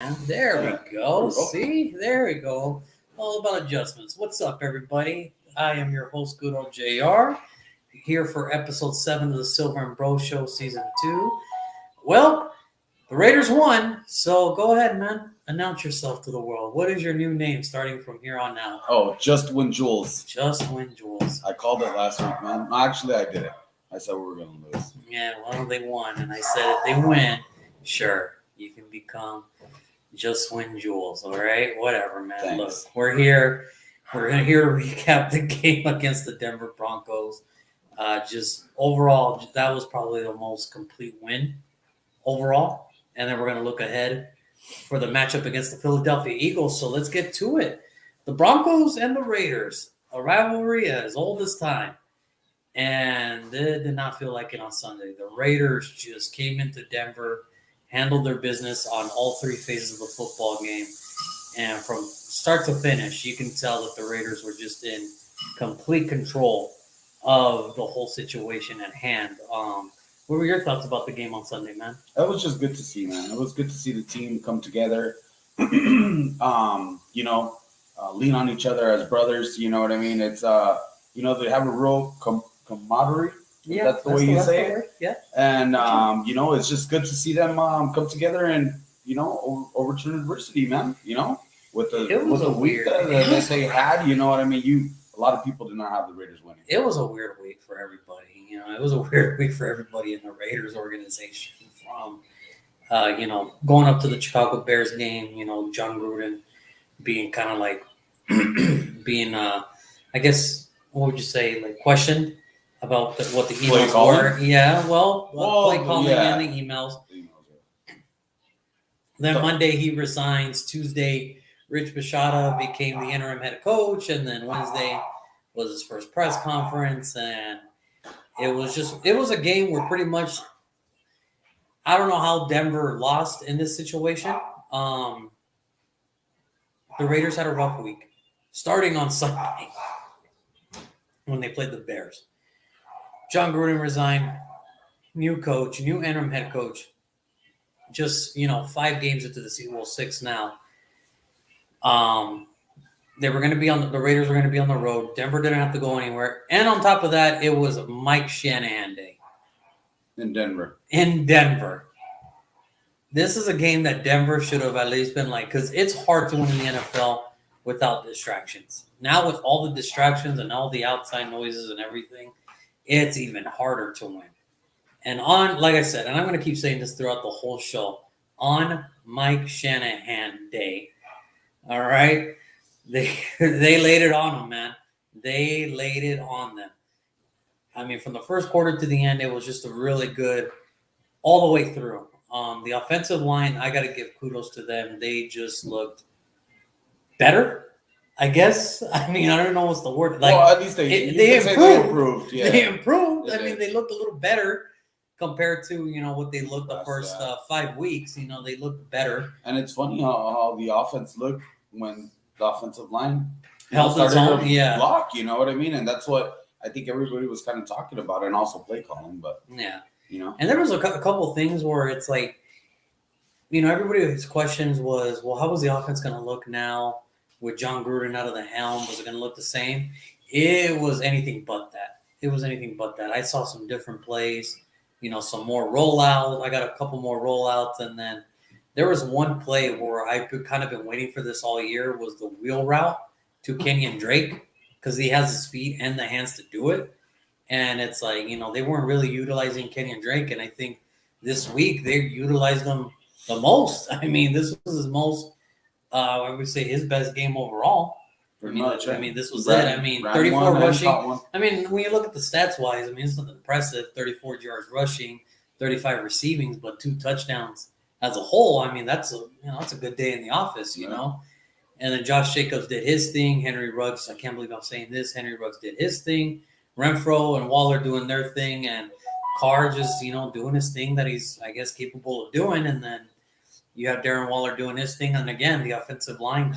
There we go. See, there we go. All about adjustments. What's up, everybody? I am your host, good old JR, here for episode 7 of the Silver and Bro Show, season 2. Well, the Raiders won, so go ahead, man. Announce yourself to the world. What is your new name starting from here on out? Oh, Just Win Jules. Just Win Jules. I called it last week, man. Actually, I did it. I said we were going to lose. Yeah, well, they won, and I said if they win, sure, you can become Just Win Jules, all right? Whatever, man. Thanks. Look, we're here. We're here to recap the game against the Denver Broncos. Just overall, that was probably the most complete win overall. And then we're going to look ahead for the matchup against the Philadelphia Eagles. So let's get to it. The Broncos and the Raiders, a rivalry as old as time. And it did not feel like it on Sunday. The Raiders just came into Denver, handled their business on all three phases of the football game. And from start to finish, you can tell that the Raiders were just in complete control of the whole situation at hand. What were your thoughts about the game on Sunday, man? That was just good to see, man. It was good to see the team come together, lean on each other as brothers. You know what I mean? It's, they have a real camaraderie. Yeah, that's the way you say it. Yeah. And, it's just good to see them come together and, overturn adversity, man. With the week that they had, you know what I mean? A lot of people did not have the Raiders winning. It was a weird week for everybody. It was a weird week for everybody in the Raiders organization. From, going up to the Chicago Bears game, John Gruden being kind of like I guess, what would you say, like questioned about what the emails were. Yeah, play calling and the emails. Then Monday he resigns. Tuesday, Rich Bischotta became the interim head coach, and then Wednesday was his first press conference, and it was a game where pretty much I don't know how Denver lost in this situation. The Raiders had a rough week, starting on Sunday when they played the Bears. John Gruden resigned, new coach, new interim head coach. Just 5 games into the season, 6 now. They were going to be the Raiders were going to be on the road. Denver didn't have to go anywhere. And on top of that, it was Mike Shanahan Day. In Denver. This is a game that Denver should have at least been because it's hard to win in the NFL without distractions. Now with all the distractions and all the outside noises and everything, it's even harder to win. And like I said, and I'm going to keep saying this throughout the whole show, on Mike Shanahan Day, all right, they laid it on them, man. They laid it on them. I mean, from the first quarter to the end, it was just a really good all the way through. The offensive line, I got to give kudos to them. They just looked better, I guess. I mean, I don't know what's the word. At least they improved. Yeah. They improved. They looked a little better compared to, what they looked the first 5 weeks. They looked better. And it's funny how the offense looked when the offensive line held its own, block, you know what I mean? And that's what I think everybody was kind of talking about, and also play calling. But yeah, And there was a couple of things where it's everybody's questions was, well, how was the offense going to look now with John Gruden out of the helm? Was it going to look the same? It was anything but that. I saw some different plays, some more rollouts. I got a couple more rollouts, and then there was one play where I've kind of been waiting for this all year, was the wheel route to Kenyon Drake, because he has the speed and the hands to do it. And it's they weren't really utilizing Kenyon Drake, and I think this week they utilized him the most. I mean, this was his most, I would say his best game overall. Pretty much. This was it. 34 rushing. When you look at the stats wise, it's nothing impressive. 34 yards rushing, 35 receivings, but 2 touchdowns as a whole. That's a good day in the office, you know. And then Josh Jacobs did his thing. Henry Ruggs, I can't believe I'm saying this. Henry Ruggs did his thing. Renfro and Waller doing their thing, and Carr just doing his thing that he's, I guess, capable of doing. And then you have Darren Waller doing his thing, and again, the offensive line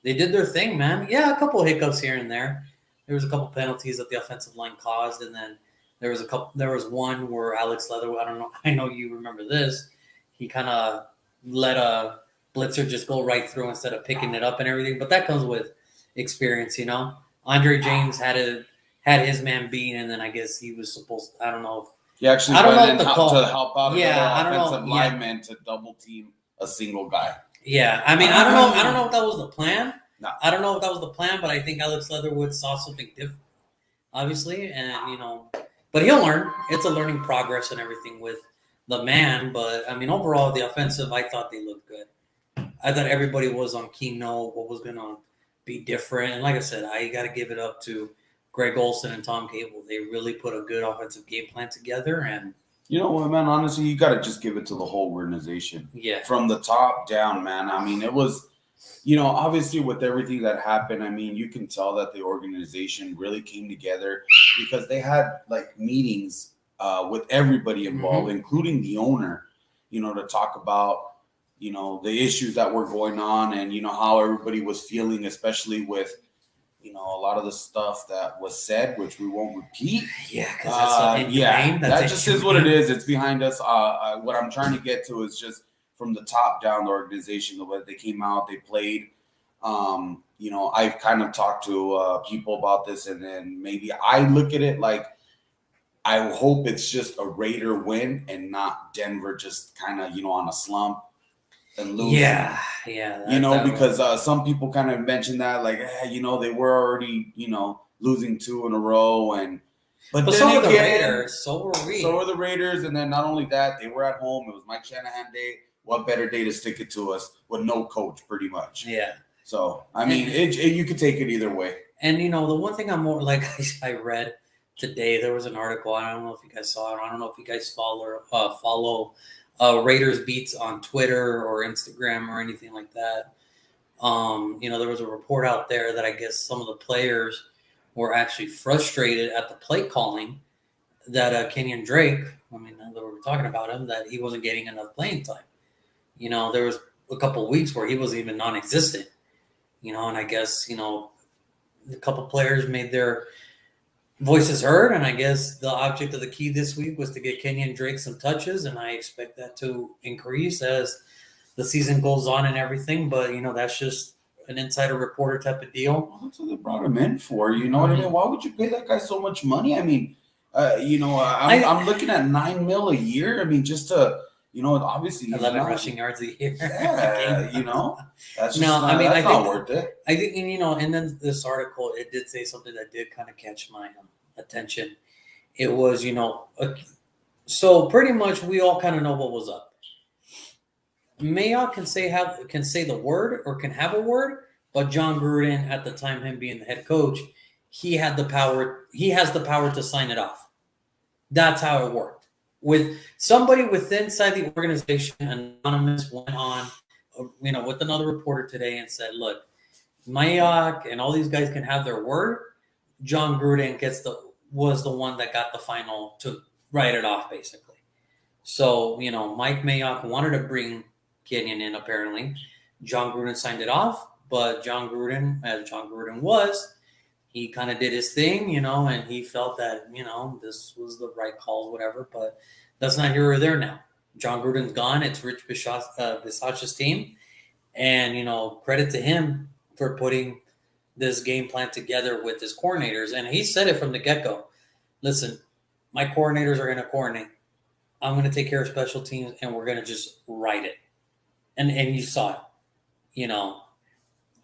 they did their thing, man. Yeah, a couple of hiccups here and there. There was a couple penalties that the offensive line caused, and then there was one where Alex Leatherwood, I know you remember this. He kind of let a blitzer just go right through instead of picking it up and everything. But that comes with experience, Andre James had his man beat, and then I guess he was supposed. I don't know. He actually went in to help out another offensive lineman to double team a single guy. Yeah, I mean, I don't know if that was the plan. No. I don't know if that was the plan, but I think Alex Leatherwood saw something different, obviously, and but he'll learn. It's a learning progress and everything with the man. But I mean, overall, the offensive, I thought they looked good. I thought everybody was on key note. What was going to be different, and like I said, I got to give it up to Greg Olson and Tom Cable. They really put a good offensive game plan together, and you know what, man? Honestly, you got to just give it to the whole organization. Yeah, from the top down, man. I mean, it was, obviously with everything that happened. I mean, you can tell that the organization really came together because they had like meetings with everybody involved, including the owner. To talk about the issues that were going on and how everybody was feeling, especially with. A lot of the stuff that was said, which we won't repeat. Yeah, because that just is what it is. It's behind us. What I'm trying to get to is just from the top down, the organization, the way they came out, they played. I've kind of talked to people about this, and then maybe I look at it like I hope it's just a Raider win and not Denver just kind of on a slump. And losing. Yeah. Because some people kind of mentioned that, like, they were already, losing 2 in a row, but so were the Raiders. So were we. So were the Raiders, and then not only that, they were at home. It was Mike Shanahan Day. What better day to stick it to us with no coach, pretty much. Yeah. So I mean, you could take it either way. And the one thing I'm more like I read today, there was an article. I don't know if you guys saw it. I don't know if you guys follow. Raiders beats on Twitter or Instagram or anything like that. There was a report out there that I guess some of the players were actually frustrated at the play calling that Kenyon Drake, that we were talking about him, that he wasn't getting enough playing time. There was a couple of weeks where he wasn't even non-existent, and I guess, a couple players made their voices heard, and I guess the object of the key this week was to get Kenyon Drake some touches, and I expect that to increase as the season goes on and everything. But that's just an insider reporter type of deal. Well, that's what they brought him in for. You know what I mean? Why would you pay that guy so much money? I mean, I'm looking at $9 million a year. I mean, just to obviously 11 rushing yards a year. Yeah, that's just not worth it. I think, and then this article, it did say something that did kind of catch my attention. It was, so pretty much we all kind of know what was up. Mayock can say the word or can have a word, but John Gruden, at the time, him being the head coach, he had the power. He has the power to sign it off. That's how it worked. With somebody inside the organization, anonymous went on, with another reporter today and said, "Look, Mayock and all these guys can have their word. John Gruden was the one that got the final to write it off, basically." So Mike Mayock wanted to bring Kenyon in. Apparently, John Gruden signed it off, but John Gruden, as John Gruden was, he kind of did his thing, and he felt that, this was the right call, whatever. But that's not here or there now. John Gruden's gone. It's Rich Bisaccia's team. And, credit to him for putting this game plan together with his coordinators. And he said it from the get-go. Listen, my coordinators are going to coordinate. I'm going to take care of special teams, and we're going to just write it. And you saw it,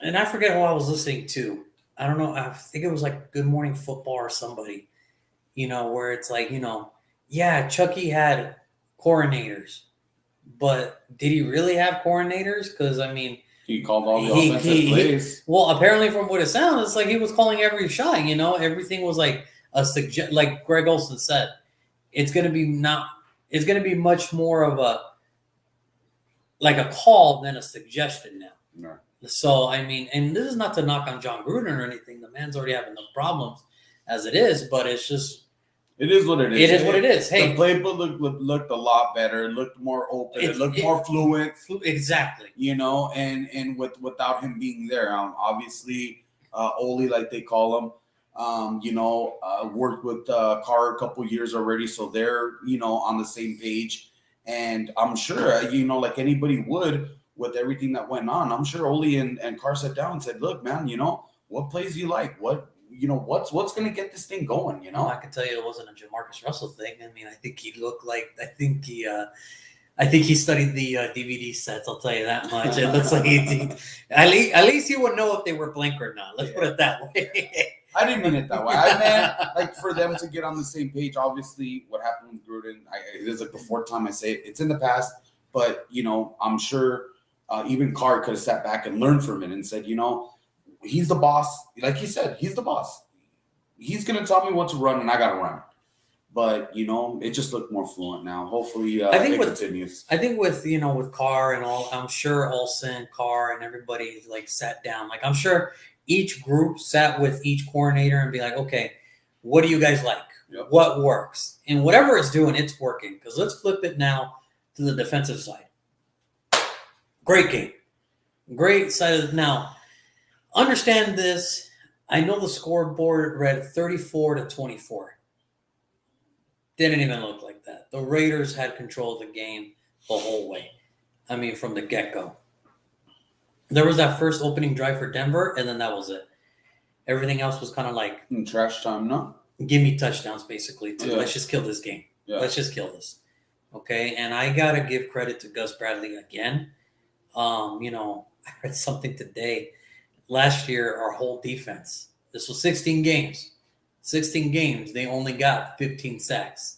And I forget who I was listening to. I don't know. I think it was like Good Morning Football or somebody, where it's like, yeah, Chucky had coordinators, but did he really have coordinators? Because, he called all the offensive plays. Well, apparently from what it sounds, it's like he was calling every shot, everything was like like Greg Olson said, it's going to be much more of a call than a suggestion now. No. So, and this is not to knock on John Gruden or anything. The man's already having enough problems as it is, but it's just. It is what it is. It is what it is. Hey, the playbook looked a lot better. It looked more open. It looked more fluent. Exactly. And without him being there, obviously, Oli, like they call him, worked with Carr a couple years already, so they're on the same page. And I'm sure like anybody would, with everything that went on. I'm sure Ole and Carr sat down and said, "Look, man, what plays do you like? What's going to get this thing going? I can tell you it wasn't a Jamarcus Russell thing. I mean, I think he studied the DVD sets. I'll tell you that much. It looks like at least he would know if they were blank or not. Let's put it that way. I didn't mean it that way. I meant like for them to get on the same page. Obviously, what happened with Gruden, it is like the fourth time I say it. It's in the past, but I'm sure even Carr could have sat back and learned from it and said, he's the boss. Like he said, he's the boss. He's gonna tell me what to run, and I gotta run. But it just looked more fluent now. Hopefully, it continues. I think with with Carr and all, I'm sure Olsen, Carr, and everybody like sat down. Like I'm sure each group sat with each coordinator and be like, okay, what do you guys like? Yep. What works? And whatever it's doing, it's working. Because let's flip it now to the defensive side. Great game, great side of now. Understand this. I know the scoreboard read 34-24. Didn't even look like that. The Raiders had control of the game the whole way. I mean, from the get-go. There was that first opening drive for Denver, and then that was it. Everything else was kind of like... trash time, no? Give me touchdowns, basically. Yeah. Let's just kill this game. Yeah. Let's just kill this. Okay? And I got to give credit to Gus Bradley again. I read something today. Last year, our whole defense, this was 16 games. 16 games, they only got 15 sacks.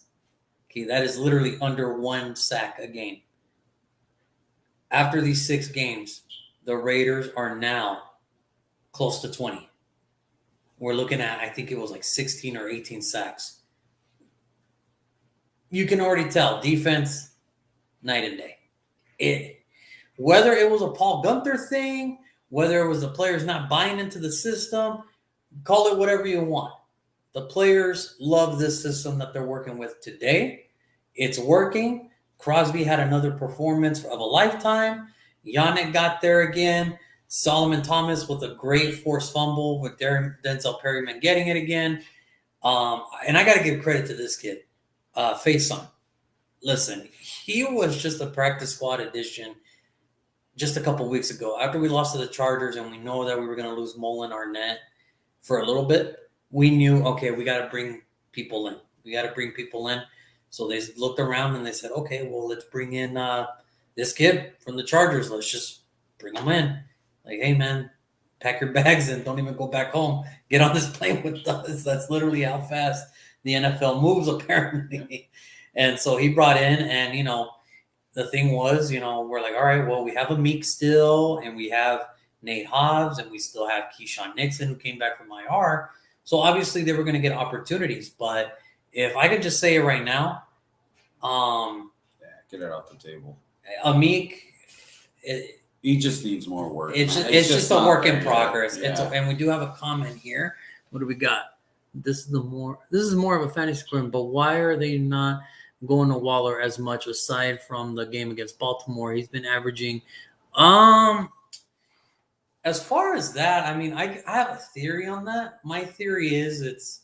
Okay, that is literally under 1 sack a game. After these 6 games, the Raiders are now close to 20. We're looking at, I think it was like 16 or 18 sacks. You can already tell, defense, night and day. Whether it was a Paul Gunther thing, whether it was the players not buying into the system, call it whatever you want. The players love this system that they're working with today. It's working. Crosby had another performance of a lifetime. Yannick got there again. Solomon Thomas with a great forced fumble with Denzel Perryman getting it again. And I got to give credit to this kid, Faison. Listen, he was just a practice squad addition just a couple weeks ago. After we lost to the Chargers and we know that we were going to lose Mullen Arnett for a little bit, we knew, okay, we got to bring people in. So they looked around and they said, okay, well, let's bring in this kid from the Chargers. Let's just bring him in. Like, hey, man, pack your bags and don't even go back home. Get on this plane with us. That's literally how fast the NFL moves, apparently. And so he brought in, and, the thing was, we're like, all right, well, we have a Meek still, and we have Nate Hobbs, and we still have Keyshawn Nixon, who came back from IR. So obviously they were going to get opportunities. But if I could just say it right now, get it off the table. Amik, he just needs more work. It's just a work in progress. Yeah. And we do have a comment here. What do we got? This is more of a fantasy question, but why are they not going to Waller as much aside from the game against Baltimore? He's been averaging. As far as that, I mean, I have a theory on that. My theory is it's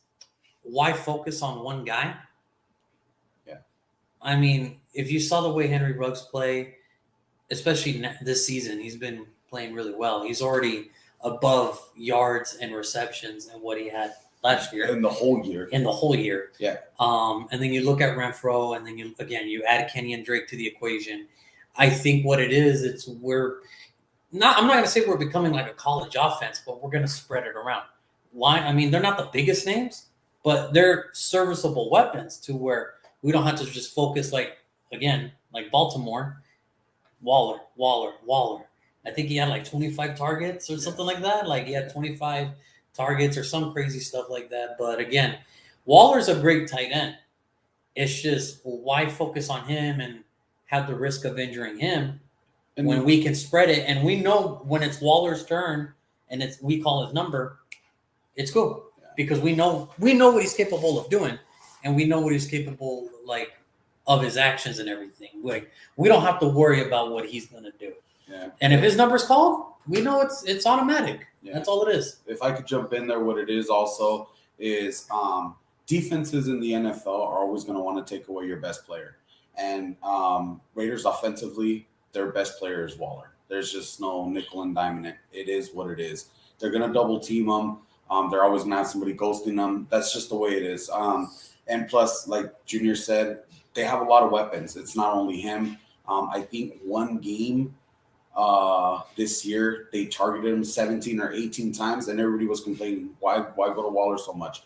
why focus on one guy? Yeah. I mean, if you saw the way Henry Ruggs play, especially this season, he's been playing really well. He's already above yards and receptions and what he had last year. In the whole year. Yeah. And then you look at Renfro, and then you add Kenny and Drake to the equation. I think what it is, I'm not going to say we're becoming like a college offense, but we're going to spread it around. Why? I mean, they're not the biggest names, but they're serviceable weapons to where we don't have to just focus like Baltimore, Waller. I think he had like 25 targets or something like that. Like he had 25 targets or some crazy stuff like that. But again, Waller's a great tight end. It's just why focus on him and have the risk of injuring him when we can spread it, and we know when it's Waller's turn and we call his number, it's cool because we know what he's capable of doing, and we know what he's capable of his actions and everything. Like we don't have to worry about what he's gonna do. Yeah. And if his number's called, we know it's automatic. Yeah. That's all it is. If I could jump in there, what it is also is defenses in the NFL are always going to want to take away your best player, and Raiders offensively, their best player is Waller. There's just no nickel and dime in it. It is what it is. They're gonna double team them. They're always gonna have somebody ghosting them. That's just the way it is. And plus, like Junior said, they have a lot of weapons. It's not only him. I think one game this year they targeted him 17 or 18 times, and everybody was complaining, why go to Waller so much?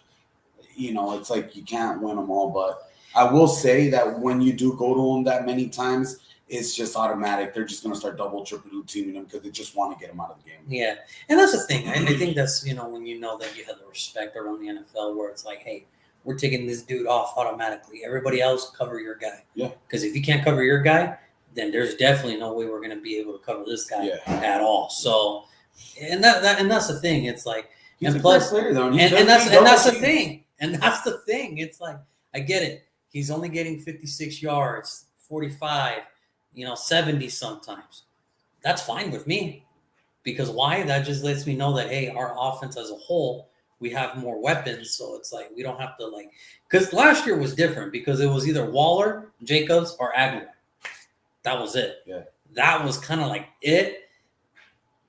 It's like you can't win them all. But I will say that when you do go to him that many times, it's just automatic. They're just going to start double, triple teaming him because they just want to get him out of the game. Yeah, and that's the thing. I think that's, when you know that you have the respect around the NFL where it's like, hey, we're taking this dude off automatically. Everybody else cover your guy. Yeah. Because if you can't cover your guy, then there's definitely no way we're going to be able to cover this guy at all. So, and that's the thing. It's like, he's and plus, player, though, and that's the thing. And that's the thing. It's like, I get it. He's only getting 56 yards, 45, 70 sometimes. That's fine with me. Because why? That just lets me know that, hey, our offense as a whole, we have more weapons. So it's like, we don't have to because last year was different because it was either Waller, Jacobs, or Abram. That was it. Yeah. That was kind of like it.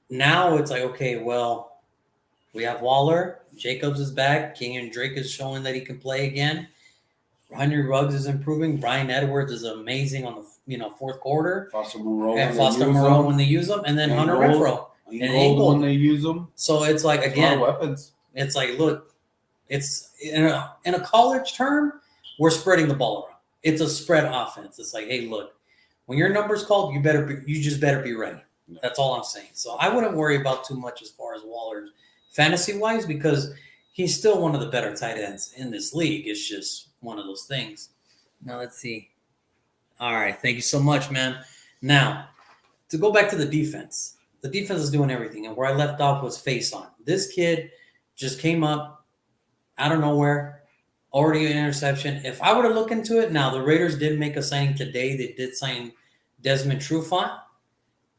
Now it's like, okay, well, we have Waller. Jacobs is back. Kenyon Drake is showing that he can play again. Henry Ruggs is improving. Brian Edwards is amazing on the fourth quarter. Foster Moreau when they use them. And then Hunter Renfrow. And Gold when they use them. So it's like, again, weapons. It's like, look, it's in a college term, we're spreading the ball around. It's a spread offense. It's like, hey, look, when your number's called, you just better be ready. No. That's all I'm saying. So I wouldn't worry about too much as far as Waller's fantasy-wise because he's still one of the better tight ends in this league. It's just one of those things. Now, let's see. All right. Thank you so much, man. Now, to go back to the defense. The defense is doing everything, and where I left off was face on. This kid just came up out of nowhere, already an interception. If I were to look into it, now the Raiders did make a signing today. They did sign Desmond Trufant.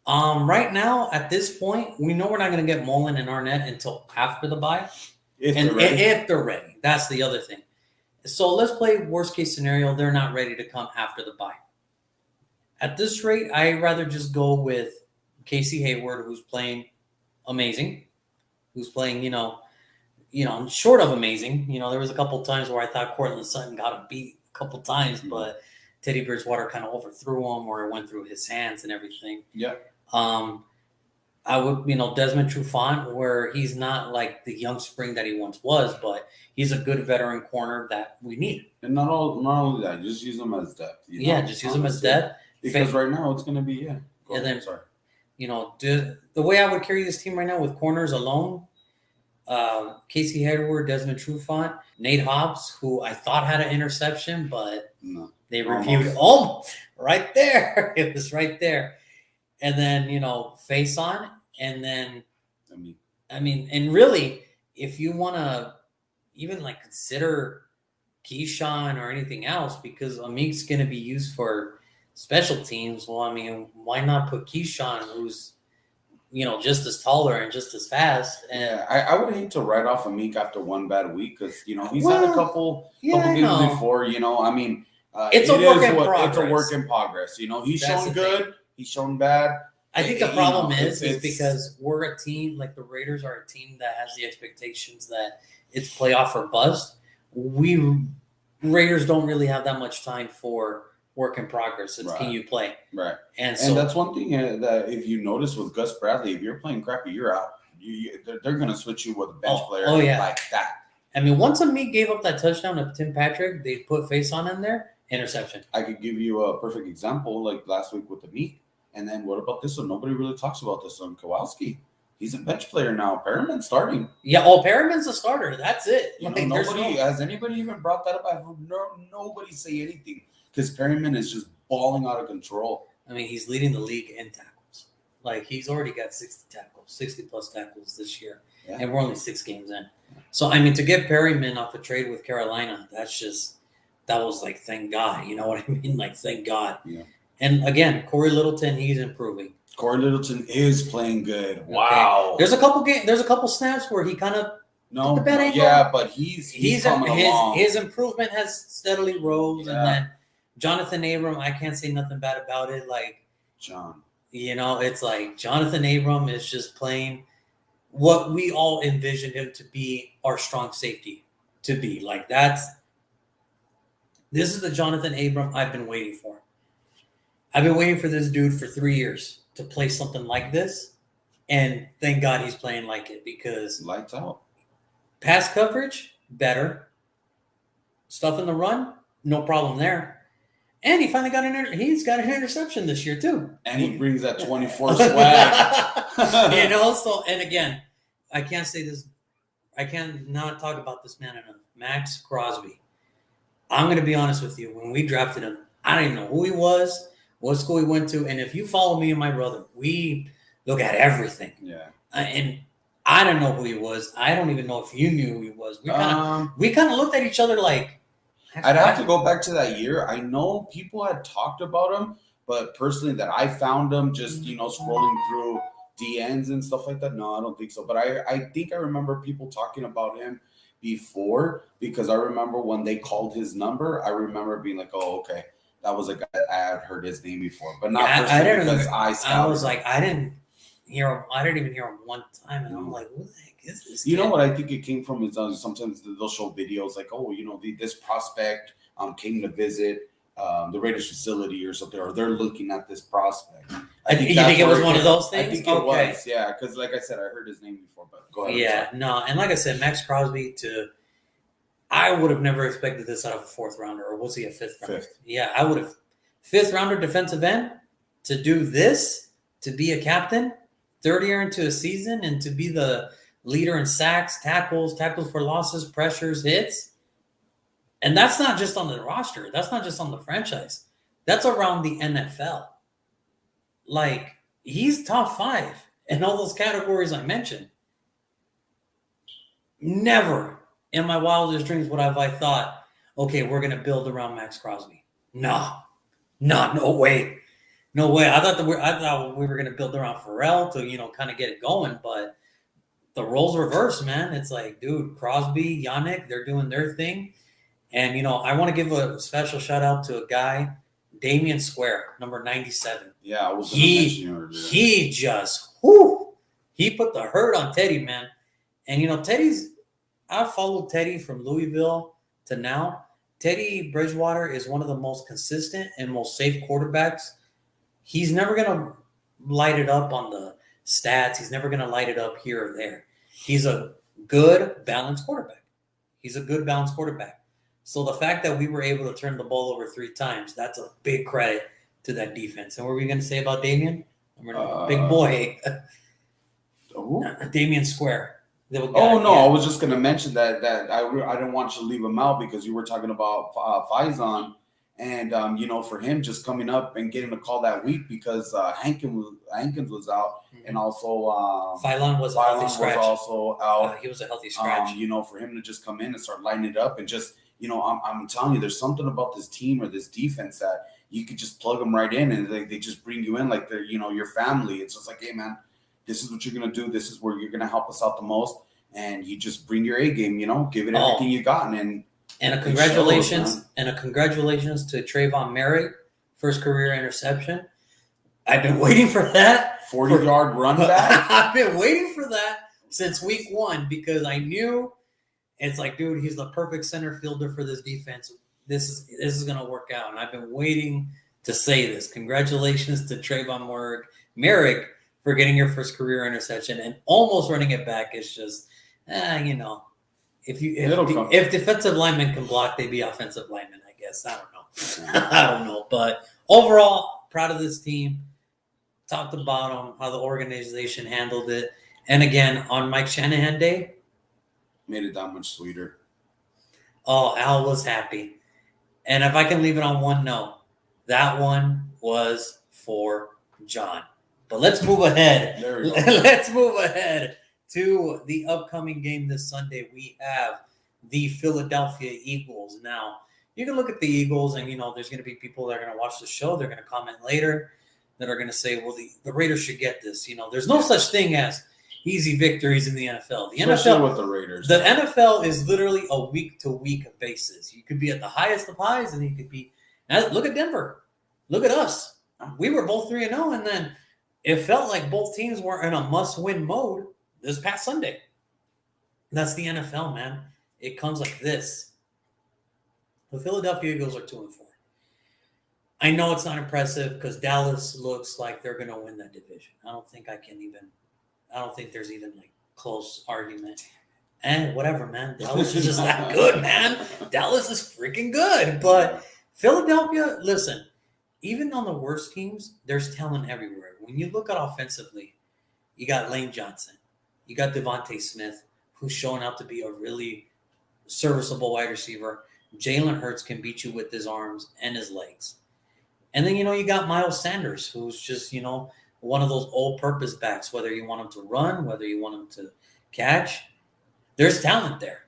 Right now, at this point, we know we're not going to get Mullen and Arnett until after the bye. If they're ready. That's the other thing. So let's play worst case scenario. They're not ready to come after the bye. At this rate, I'd rather just go with Casey Hayward, who's playing amazing, who's playing, short of amazing. There was a couple times where I thought Cortland Sutton got him beat a couple times, but Teddy Bridgewater kind of overthrew him or it went through his hands and everything. Yeah. I would, Desmond Trufant, where he's not like the young spring that he once was, but he's a good veteran corner that we need. And not only that, just use him as depth. Just use him as depth. Because right now it's going to be, the way I would carry this team right now with corners alone, Casey Hayward, Desmond Trufant, Nate Hobbs, who I thought had an interception, but they reviewed right there. It was right there. And then, face on. And then, and really, if you want to even consider Keyshawn or anything else, because Amik's going to be used for special teams. Well, why not put Keyshawn, who's, just as taller and just as fast? And I would hate to write off Amik after one bad week because, he's had a couple games before, it's a work in progress. It's a work in progress. He's shown good. He's shown bad. I think the problem is because we're a team, like the Raiders are a team that has the expectations that it's playoff or bust. Raiders don't really have that much time for work in progress. It's can you play? Right. And that's one thing that if you notice with Gus Bradley, if you're playing crappy, you're out. They're going to switch you with a bench player like that. Once Amik gave up that touchdown to Tim Patrick, they put face on in there, interception. I could give you a perfect example like last week with Amik. And then what about this one? Nobody really talks about this one. Kowalski. He's a bench player now. Perriman's starting. Yeah, Perriman's a starter. That's it. Has anybody even brought that up? I've heard nobody say anything because Perriman is just balling out of control. He's leading the league in tackles. He's already got 60 plus tackles this year. Yeah. And we're only 6 games in. So, to get Perriman off a trade with Carolina, that was thank God. You know what I mean? Thank God. Yeah. And again, Corey Littleton, he's improving. Corey Littleton is playing good. Wow. Okay. There's a couple snaps where he kind of took the bad angle. Yeah, but he's coming along. His improvement has steadily rose, and then Jonathan Abram, I can't say nothing bad about it. John. It's like Jonathan Abram is just playing what we all envisioned him to be, our strong safety to be. Like this is the Jonathan Abram I've been waiting for. I've been waiting for this dude for 3 years to play something like this, and thank God he's playing like it, because Lights out. pass coverage, better. Stuff in the run, no problem there. And he finally got he's got an interception this year too. And he brings that 24 swag. So, and again, I can't say this, I can't not talk about this man enough. Max Crosby. I'm going to be honest with you. When we drafted him, I don't even know who he was, what school he went to. And if you follow me and my brother, we look at everything. Yeah. And I don't know who he was. I don't even know if you knew who he was. We kind of looked at each other like. I'd have to go back to that year. I know people had talked about him, but personally that I found him just, scrolling through DNs and stuff like that. No, I don't think so. But I think I remember people talking about him before, because I remember when they called his number, I remember being like, oh, okay, that was a guy I had heard his name before, but not personally because I scouted. I was like, I didn't even hear him one time, and I'm like, what the heck is this? You know what I think it came from is sometimes they'll show videos like, oh, this prospect came to visit the Raiders facility or something, or they're looking at this prospect. You think it was one of those things? I think it was, yeah, because like I said, I heard his name before, but go ahead. Yeah, no, and like I said, Max Crosby I would have never expected this out of a fourth rounder, or was he a fifth rounder? Fifth. Yeah, I would have. Fifth rounder defensive end to do this, to be a captain, third year into a season, and to be the leader in sacks, tackles for losses, pressures, hits. And that's not just on the roster. That's not just on the franchise. That's around the NFL. Like, he's top 5 in all those categories I mentioned. Never in my wildest dreams would have I thought, okay, we're going to build around Max Crosby. No way. No way. I thought we were going to build around Pharrell to, kind of get it going, but the roles reverse, man. It's like, dude, Crosby, Yannick, they're doing their thing. And, I want to give a special shout out to a guy, Damian Square, number 97. Yeah, I was he just, he put the hurt on Teddy, man. And, I've followed Teddy from Louisville to now. Teddy Bridgewater is one of the most consistent and most safe quarterbacks. He's never going to light it up on the stats. He's never going to light it up here or there. He's a good, balanced quarterback. So the fact that we were able to turn the ball over 3 times, that's a big credit to that defense. And what were we going to say about Damian? Big boy. Damian Square. I was just going to mention that I didn't want you to leave him out because you were talking about Faison. And, for him just coming up and getting a call that week because Hankins was out, and also Phylon was also out. He was a healthy scratch. For him to just come in and start lining it up and just, I'm telling you, there's something about this team or this defense that you could just plug them right in and they just bring you in like they're, your family. It's just like, hey, man, this is what you're going to do. This is where you're going to help us out the most. And you just bring your A game, give it everything you got. And a congratulations to Trayvon Merritt, first career interception. I've been waiting for that. 40-yard run back. I've been waiting for that since week 1 because I knew it's like, dude, he's the perfect center fielder for this defense. This is going to work out. And I've been waiting to say this. Congratulations to Trayvon Merritt for getting your first career interception and almost running it back. It's just, If defensive linemen can block, they'd be offensive linemen, I guess. I don't know. But overall, proud of this team. Talked about them, how the organization handled it. And again, on Mike Shanahan Day, made it that much sweeter. Oh, Al was happy. And if I can leave it on one note, that one was for John. But let's move ahead. There we go. Let's move ahead to the upcoming game this Sunday. We have the Philadelphia Eagles. Now, you can look at the Eagles and, there's going to be people that are going to watch the show. They're going to comment later that are going to say, well, the Raiders should get this. There's no such thing as easy victories in the NFL. Especially with the Raiders. The NFL is literally a week-to-week basis. You could be at the highest of highs, and you could be – look at Denver. Look at us. We were both 3-0, and then it felt like both teams were in a must-win mode this past Sunday. That's the NFL, man. It comes like this. The Philadelphia Eagles are 2-4. I know it's not impressive because Dallas looks like they're going to win that division. I don't think there's even like close argument. And whatever, man. Dallas is just that good, man. Dallas is freaking good. But Philadelphia, listen, even on the worst teams, there's talent everywhere. When you look at offensively, you got Lane Johnson. You got Devontae Smith, who's showing out to be a really serviceable wide receiver. Jalen Hurts can beat you with his arms and his legs. And then, you got Miles Sanders, who's just, one of those all-purpose backs, whether you want him to run, whether you want him to catch. There's talent there.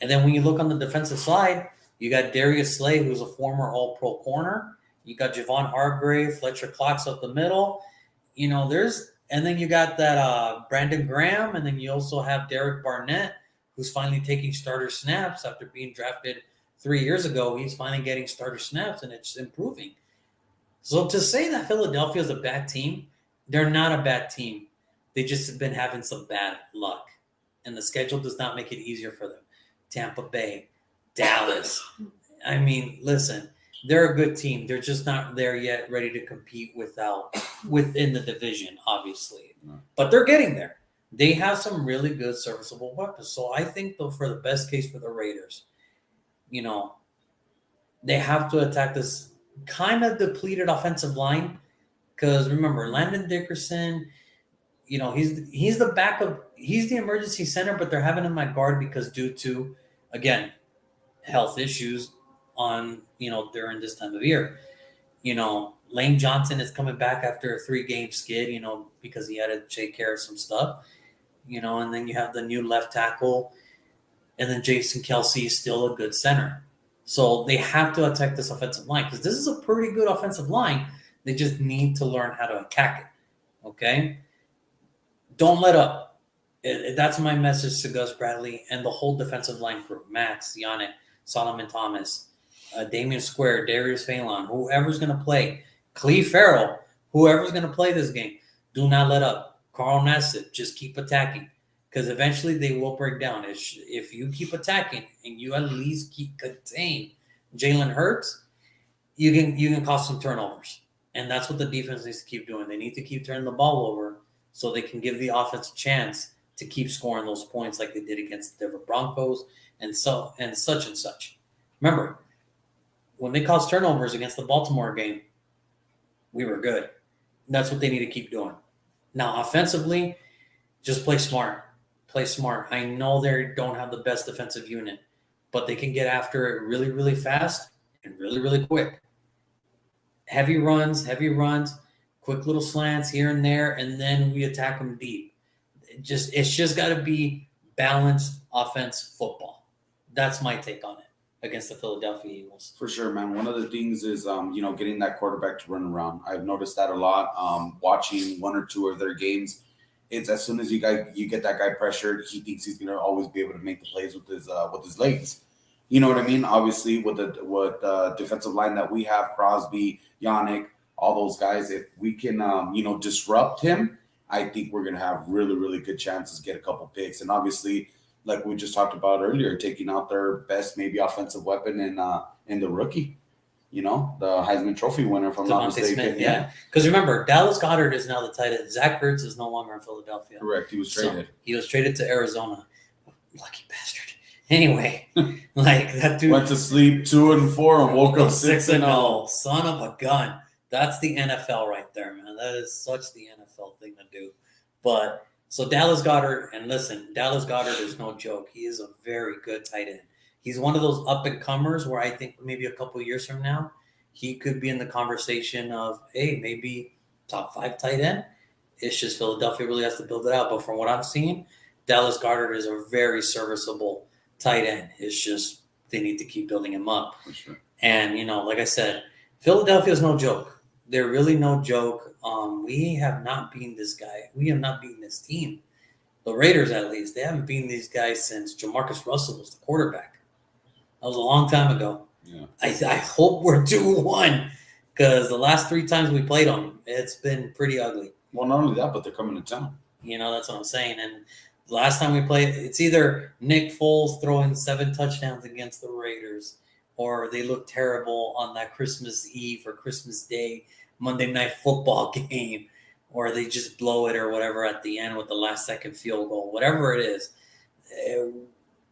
And then when you look on the defensive side, you got Darius Slay, who's a former all-pro corner. You got Javon Hargrave, Fletcher Cox up the middle. And then you got that Brandon Graham, and then you also have Derek Barnett, who's finally taking starter snaps after being drafted 3 years ago. He's finally getting starter snaps, and it's improving. So to say that Philadelphia is a bad team, they're not a bad team. They just have been having some bad luck. And the schedule does not make it easier for them. Tampa Bay, Dallas. I mean, listen, they're a good team. They're just not there yet, ready to compete within the division, obviously. But they're getting there. They have some really good serviceable weapons. So I think, though, for the best case for the Raiders, they have to attack this kind of depleted offensive line. Because remember, Landon Dickerson, he's the backup. He's the emergency center, but they're having him at guard because due to, again, health issues during this time of year. Lane Johnson is coming back after a 3-game skid, because he had to take care of some stuff. And then you have the new left tackle, and then Jason Kelsey is still a good center. So they have to attack this offensive line because this is a pretty good offensive line. They just need to learn how to attack it, okay? Don't let up. That's my message to Gus Bradley and the whole defensive line crew. Max, Yannick, Solomon Thomas, Damian Square, Darius Phelan, whoever's going to play. Cleve Farrell, whoever's going to play this game. Do not let up. Carl Nassib, just keep attacking. Because eventually they will break down. If you keep attacking and you at least contain Jalen Hurts, you can cause some turnovers. And that's what the defense needs to keep doing. They need to keep turning the ball over so they can give the offense a chance to keep scoring those points like they did against the Denver Broncos and such and such. Remember, when they caused turnovers against the Baltimore game, we were good. And that's what they need to keep doing. Now, offensively, just play smart. Play smart. I know they don't have the best defensive unit, but they can get after it really, really fast and really, really quick. Heavy runs, quick little slants here and there, and then we attack them deep. It's just got to be balanced offense football. That's my take on it against the Philadelphia Eagles. For sure, man. One of the things is, getting that quarterback to run around. I've noticed that a lot. Watching one or two of their games, it's as soon as you get that guy pressured, he thinks he's gonna always be able to make the plays with his legs. You know what I mean? Obviously, with the defensive line that we have, Crosby, Yannick, all those guys, if we can disrupt him, I think we're gonna have really, really good chances to get a couple picks. And obviously, like we just talked about earlier, taking out their best maybe offensive weapon in the rookie. The Heisman Trophy winner, if I'm not mistaken. Smith, yeah. Because remember, Dallas Goedert is now the tight end. Zach Ertz is no longer in Philadelphia. Correct. He was traded. So he was traded to Arizona. Lucky bastard. Anyway, like that dude went to sleep 2-4 and woke up 6-0. Son of a gun. That's the NFL right there, man. That is such the NFL thing to do. But so Dallas Goedert, and listen, Dallas Goedert is no joke. He is a very good tight end. He's one of those up-and-comers where I think maybe a couple of years from now, he could be in the conversation of, hey, maybe top 5 tight end. It's just Philadelphia really has to build it out. But from what I'm seeing, Dallas Goedert is a very serviceable tight end. It's just they need to keep building him up. For sure. And, like I said, Philadelphia is no joke. They're really no joke. We have not beaten this guy. We have not beaten this team. The Raiders, at least, they haven't beaten these guys since Jamarcus Russell was the quarterback. That was a long time ago. Yeah. I hope we're 2-1 because the last 3 times we played them, it's been pretty ugly. Well, not only that, but they're coming to town. That's what I'm saying. And last time we played, it's either Nick Foles throwing 7 touchdowns against the Raiders, or they look terrible on that Christmas Eve or Christmas Day Monday Night Football game, or they just blow it or whatever at the end with the last second field goal. Whatever it is,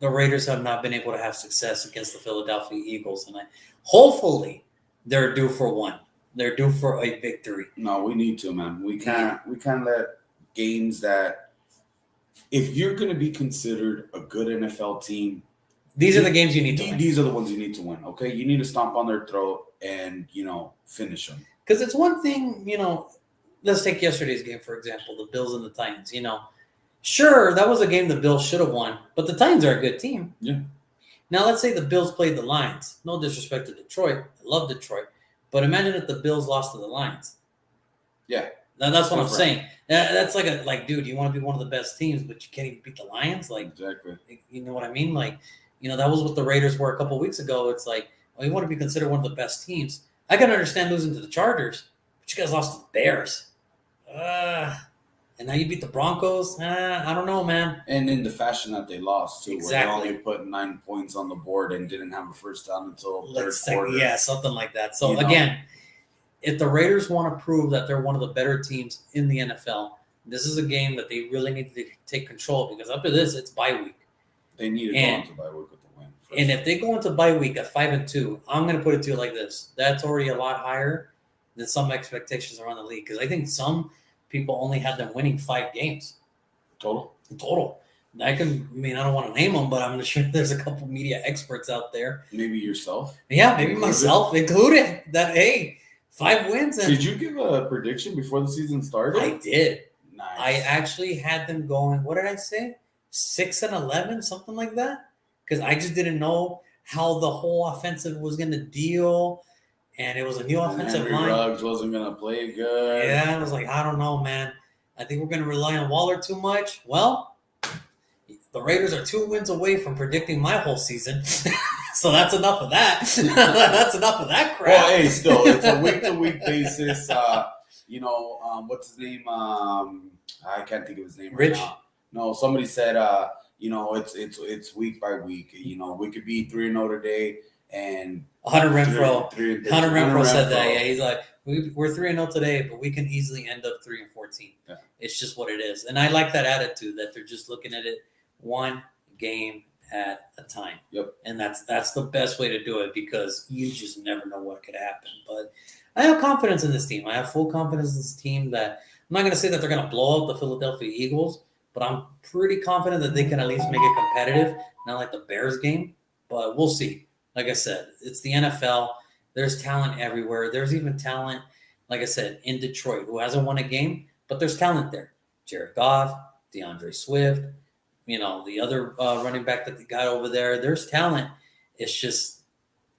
the Raiders have not been able to have success against the Philadelphia Eagles, and hopefully they're due for one. They're due for a victory. No, we need to, man. We can't let games that, if you're going to be considered a good NFL team, these are the games you need to win. These are the ones you need to win, okay? You need to stomp on their throat and, finish them. Because it's one thing, let's take yesterday's game, for example, the Bills and the Titans. Sure, that was a game the Bills should have won, but the Titans are a good team. Yeah. Now, let's say the Bills played the Lions. No disrespect to Detroit. I love Detroit. But imagine if the Bills lost to the Lions. Yeah. Now, that's what I'm saying. That's dude, you want to be one of the best teams, but you can't even beat the Lions? Exactly. You know what I mean? That was what the Raiders were a couple of weeks ago. It's you want to be considered one of the best teams. I can understand losing to the Chargers, but you guys lost to the Bears. And now you beat the Broncos. I don't know, man. And in the fashion that they lost, too, exactly. Where they only put 9 points on the board and didn't have a first down until third quarter. Yeah, something like that. So, again, if the Raiders want to prove that they're one of the better teams in the NFL, this is a game that they really need to take control, because after this, it's bye week. They need to go into bye week with the win. And if they go into bye week at 5-2, I'm going to put it to you like this. That's already a lot higher than some expectations around the league, because I think some – people only had them winning 5 games. Total. I don't want to name them, but I'm sure there's a couple media experts out there. Maybe yourself. Yeah, maybe myself included. That, hey, 5 wins. And did you give a prediction before the season started? I did. Nice. I actually had them going, what did I say? 6-11, something like that? Because I just didn't know how the whole offensive was going to deal. And it was a new offensive line. Ruggs wasn't going to play good. Yeah, I was I don't know, man. I think we're going to rely on Waller too much. Well, the Raiders are 2 wins away from predicting my whole season. So that's enough of that. That's enough of that crap. Well, hey, still, it's a week-to-week basis. What's his name? I can't think of his name Rich? right now. No, somebody said, it's week by week. We could be 3-0 today. And Hunter Renfro said that. Yeah, he's like, we're 3-0 today, but we can easily end up 3-14. Yeah. It's just what it is, and I like that attitude that they're just looking at it one game at a time. Yep. And that's the best way to do it, because you just never know what could happen. But I have confidence in this team. I have full confidence in this team. That I'm not going to say that they're going to blow out the Philadelphia Eagles, but I'm pretty confident that they can at least make it competitive. Not like the Bears game, but we'll see. Like I said, it's the NFL. There's talent everywhere. There's even talent, like I said, in Detroit, who hasn't won a game, but there's talent there. Jared Goff, DeAndre Swift, the other running back that they got over there. There's talent. It's just,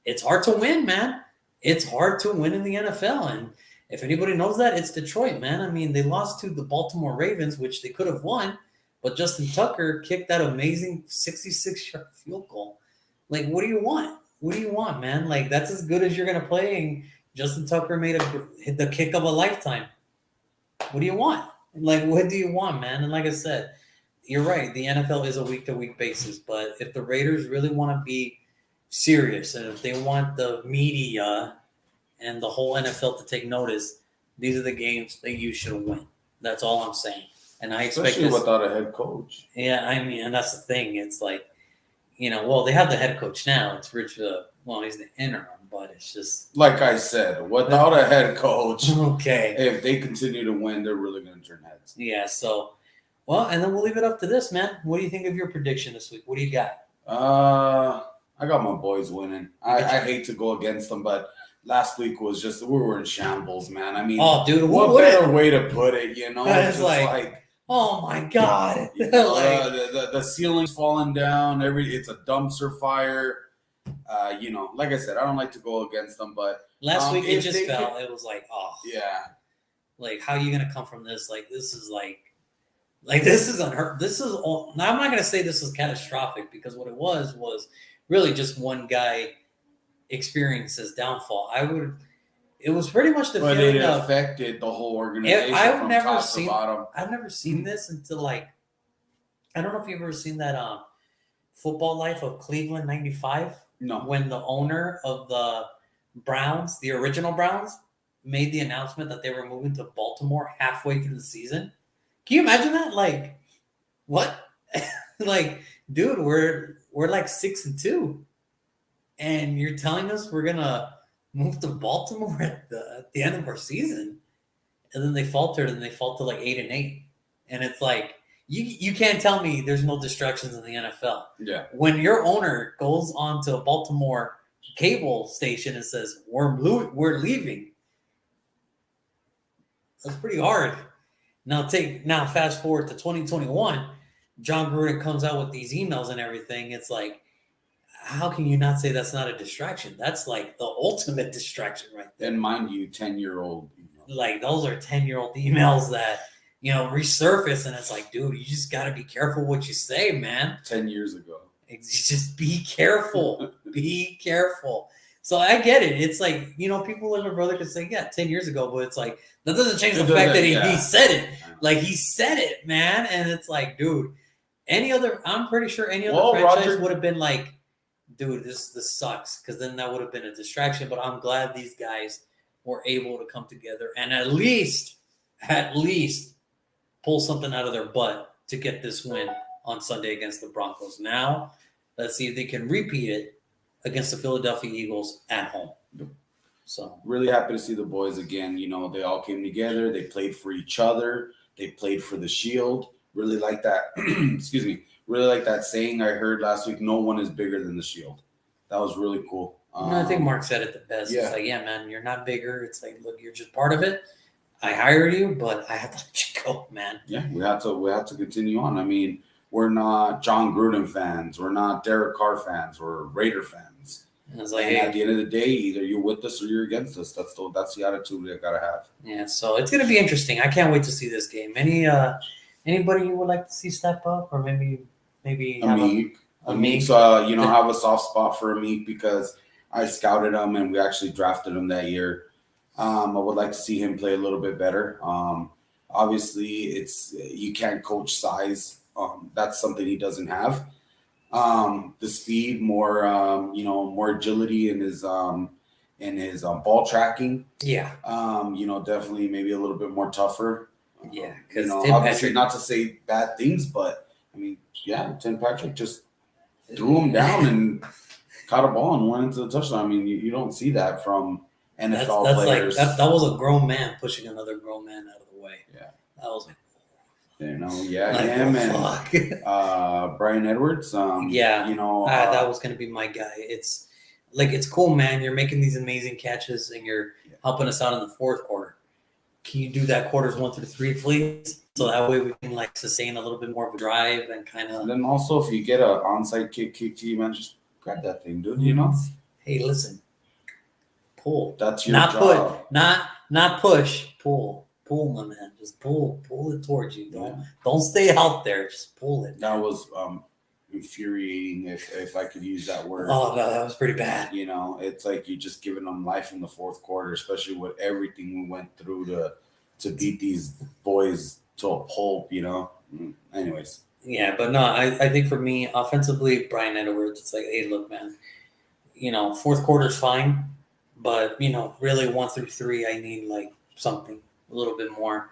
it's hard to win, man. It's hard to win in the NFL. And if anybody knows that, it's Detroit, man. I mean, they lost to the Baltimore Ravens, which they could have won, but Justin Tucker kicked that amazing 66-yard field goal. What do you want? What do you want, man? That's as good as you're going to play. And Justin Tucker made the kick of a lifetime. What do you want? What do you want, man? And like I said, you're right. The NFL is a week-to-week basis. But if the Raiders really want to be serious, and if they want the media and the whole NFL to take notice, these are the games that you should win. That's all I'm saying. And I expect especially without a head coach. Yeah, I mean, and that's the thing. It's they have the head coach now. It's Rich. He's the interim, but it's just like I said, without a head coach. Okay. If they continue to win, they're really going to turn heads. Yeah. So, and then we'll leave it up to this, man. What do you think of your prediction this week? What do you got? I got my boys winning. I hate to go against them, but last week was just we were in shambles, man. I mean, dude, what better way to put it? It's just oh my God! The ceiling's falling down. It's a dumpster fire. Like I said, I don't like to go against them, but last week it just fell. It was yeah. How are you gonna come from this? This is this is unheard. This is all. Now I'm not gonna say this is catastrophic, because what it was really just one guy experienced his downfall. It was pretty much the But feeling it of affected the whole organization I've from never top seen to bottom. I've never seen this until like I don't know if you've ever seen that Football Life of Cleveland '95 No. when the owner of the Browns, the original Browns, made the announcement that they were moving to Baltimore halfway through the season. Can you imagine that? Like, what? Like, dude, we're like 6-2, and you're telling us we're gonna move to Baltimore at the end of our season, and then they faltered and they fall to like 8-8, and it's like you can't tell me there's no distractions in the NFL. Yeah. When your owner goes on to a Baltimore cable station and says we're leaving, that's pretty hard. Now fast forward to 2021, John Gruden comes out with these emails and everything. It's like, how can you not say that's not a distraction? That's like the ultimate distraction right there. And mind you, 10-year-old. Like those are 10-year-old emails that resurface, and it's like, dude, you just got to be careful what you say, man. 10 years ago. Just be careful. Be careful. So I get it. It's like, people like my brother could say, yeah, 10 years ago, but it's like, that doesn't change the fact that he said it. Like, he said it, man. And it's like, dude, I'm pretty sure any other franchise would have been like, dude, this sucks. Because then that would have been a distraction. But I'm glad these guys were able to come together and at least pull something out of their butt to get this win on Sunday against the Broncos. Now, let's see if they can repeat it against the Philadelphia Eagles at home. So really happy to see the boys again. They all came together. They played for each other. They played for the Shield. Really like that. Excuse me. Really like that saying I heard last week. No one is bigger than the Shield. That was really cool. I think Mark said it the best. Yeah. It's like, yeah, man, you're not bigger. It's like, look, you're just part of it. I hired you, but I have to let you go, man. Yeah, we have to continue on. I mean, we're not John Gruden fans. We're not Derek Carr fans. We're Raider fans. And it's like, and at the end of the day, either you're with us or you're against us. That's the attitude we gotta have. Yeah, so it's gonna be interesting. I can't wait to see this game. Anybody you would like to see step up, or maybe Amik. So have a soft spot for Amik because I scouted him and we actually drafted him that year. I would like to see him play a little bit better. Obviously, you can't coach size. That's something he doesn't have. The speed, more agility in his ball tracking. Yeah. Definitely maybe a little bit more tougher. Yeah, because obviously not to say bad things, but I mean, yeah, Tim Patrick just threw him down and caught a ball and went into the touchdown. I mean, you don't see that from NFL players. Like that was a grown man pushing another grown man out of the way. Yeah, that was like, him and Brian Edwards. That was going to be my guy. It's cool, man. You're making these amazing catches and you're helping us out in the fourth quarter. Can you do that quarters 1 through 3, please? So that way we can sustain a little bit more of a drive and kind of. And then also, if you get an onside kick to you, man, just grab that thing, dude. Hey, listen, pull. That's your job. Not push. Pull, my man. Just pull it towards you. Don't stay out there. Just pull it. That was infuriating, if I could use that word. Oh no, that was pretty bad. It's like you're just giving them life in the fourth quarter, especially with everything we went through to beat these boys to a pulp. Anyways. Yeah, but no, I think for me, offensively, Brian Edwards, it's like, hey, look, man, fourth quarter's fine, but really 1 through 3, I need something a little bit more.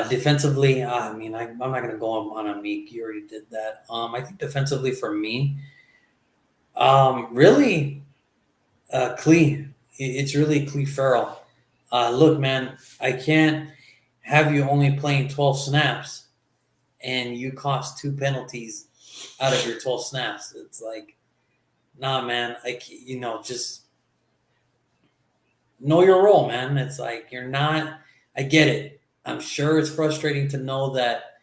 Defensively, I'm not going to go on Amik. You already did that. I think defensively for me, really, Clee. It's really Clee Farrell. Look, man, I can't have you only playing 12 snaps and you cost 2 penalties out of your 12 snaps. It's like, nah, man, just know your role, man. It's like you're not – I get it. I'm sure it's frustrating to know that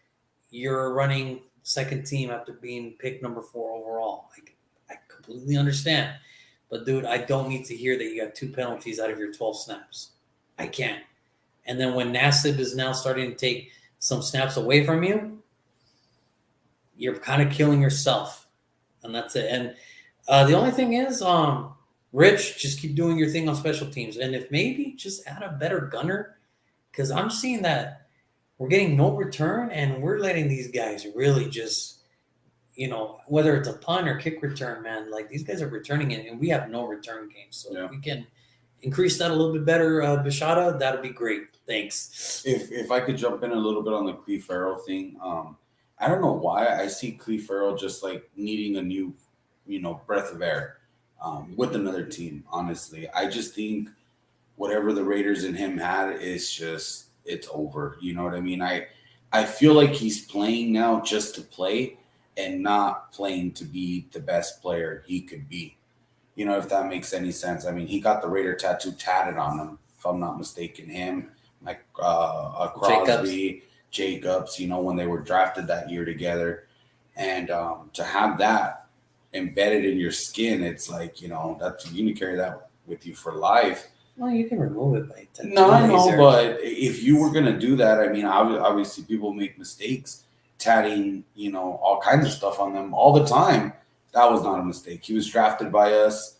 you're running second team after being picked number 4 overall. I completely understand. But, dude, I don't need to hear that you got 2 penalties out of your 12 snaps. I can't. And then when Nassib is now starting to take some snaps away from you, you're kind of killing yourself. And that's it. And the only thing is, Rich, just keep doing your thing on special teams. And if maybe just add a better gunner, because I'm seeing that we're getting no return and we're letting these guys really just, whether it's a punt or kick return, man, like these guys are returning it and we have no return game. So if we can increase that a little bit better, Bishada, that'd be great. Thanks. If I could jump in a little bit on the Cleve Farrell thing, I don't know why I see Cleve Farrell just like needing a new, breath of air with another team. Honestly, I just think whatever the Raiders and him had is just it's over. You know what I mean? I feel like he's playing now just to play and not playing to be the best player he could be. If that makes any sense. I mean, he got the Raider tattoo tatted on him, if I'm not mistaken. Him, like Crosby, Jacobs, when they were drafted that year together. And to have that embedded in your skin, it's like, that's you can carry that with you for life. Well, you can remove it by tattoo. No, I know, but if you were going to do that, I mean, obviously people make mistakes tatting, all kinds of stuff on them all the time. That was not a mistake. He was drafted by us.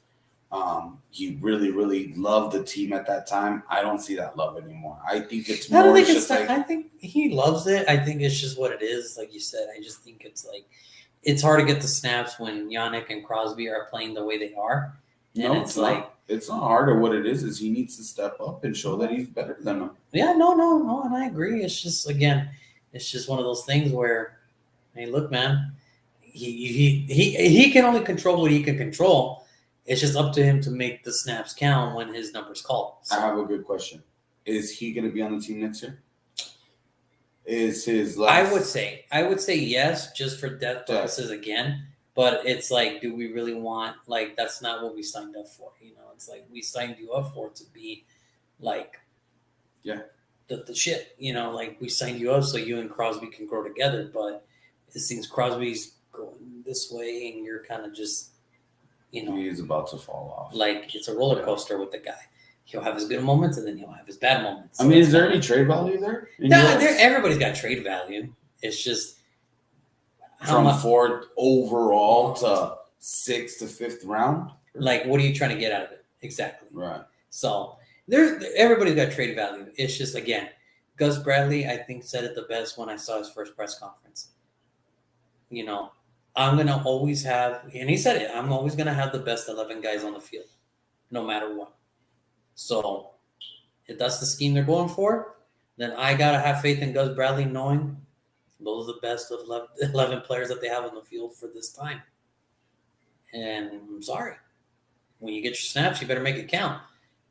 He really, really loved the team at that time. I don't see that love anymore. I think it's more. I think he loves it. I think it's just what it is. Like you said, I just think it's like it's hard to get the snaps when Yannick and Crosby are playing the way they are. And it's like it's not hard. Or what it is he needs to step up and show that he's better than them. Yeah, no, and I agree. It's just it's just one of those things where, hey, look, man. He can only control what he can control. It's just up to him to make the snaps count when his number's called. So. I have a good question. Is he going to be on the team next year? Is his I would say yes, just for depth purposes again. But it's like, do we really want, like, that's not what we signed up for. It's like we signed you up for it to be like the shit. Like we signed you up so you and Crosby can grow together. But it seems Crosby's going this way and you're kind of just he's about to fall off. Like it's a roller coaster with the guy. He'll have his good moments and then he'll have his bad moments. So is there any trade value there? Everybody's got trade value. It's just from fourth overall to 6th to 5th round. Like, what are you trying to get out of it? Exactly. Right. So everybody's got trade value. It's just, again, Gus Bradley, I think, said it the best when I saw his first press conference. I'm going to always have, and he said it, I'm always going to have the best 11 guys on the field, no matter what. So if that's the scheme they're going for, then I got to have faith in Gus Bradley knowing those are the best of 11 players that they have on the field for this time. And I'm sorry. When you get your snaps, you better make it count.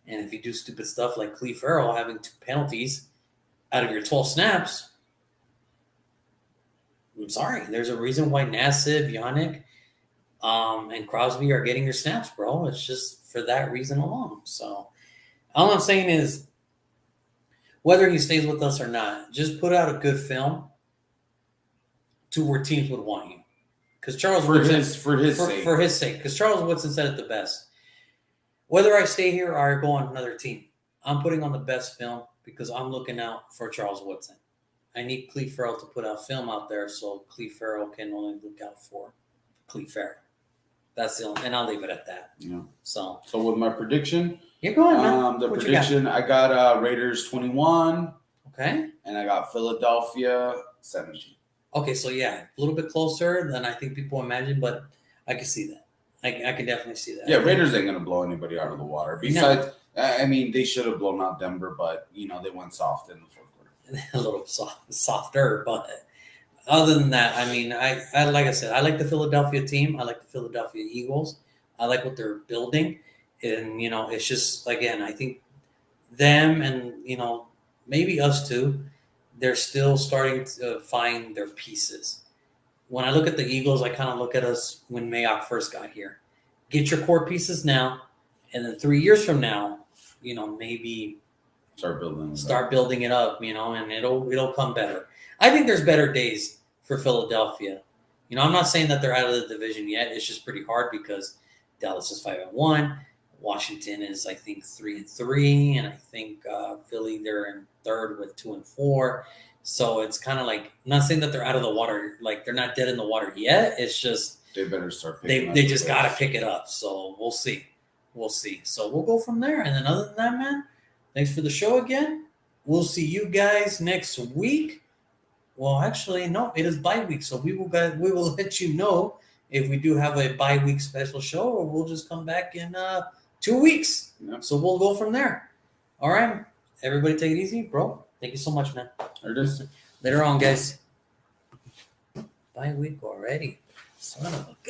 And if you do stupid stuff like Cleve Farrell having 2 penalties out of your 12 snaps, I'm sorry. There's a reason why Nassib, Yannick, and Crosby are getting your snaps, bro. It's just for that reason alone. So all I'm saying is whether he stays with us or not, just put out a good film to where teams would want you. Because Charles for his sake. Because Charles Woodson said it the best. Whether I stay here or I go on another team, I'm putting on the best film because I'm looking out for Charles Woodson. I need Cleve Farrell to put out film out there so Cleve Farrell can only look out for Cleve Farrell. That's the only, and I'll leave it at that. Yeah. So with my prediction, you're going, man. The prediction I got Raiders 21. Okay. And I got Philadelphia 17. Okay, so yeah, a little bit closer than I think people imagine, but I can see that. I can definitely see that. Yeah, Raiders ain't gonna blow anybody out of the water. Besides, I mean, they should have blown out Denver, but they went soft in the 4th quarter. A little softer, but other than that, I mean, I like I said, I like the Philadelphia team. I like the Philadelphia Eagles. I like what they're building, and it's just again, I think them and maybe us too. They're still starting to find their pieces. When I look at the Eagles, I kind of look at us when Mayock first got here. Get your core pieces now, and then 3 years from now, maybe start building it up, and it'll come better. I think there's better days for Philadelphia. I'm not saying that they're out of the division yet. It's just pretty hard because Dallas is 5-1. Washington is, I think, 3-3, and I think Philly, they're in 3rd with 2-4. So it's kind of like, I'm not saying that they're out of the water, like they're not dead in the water yet. It's just they better start picking they just got to pick it up. So we'll see. we'll see. So we'll go from there. And then other than that, man, thanks for the show again. We'll see you guys next week. Well, actually, no, it is bye week, so we will let you know if we do have a bye week special show, or we'll just come back in 2 weeks. Yep. So we'll go from there. All right, everybody, take it easy, bro. Thank you so much, man. There it is. Later on, guys. Bye week already. Son of a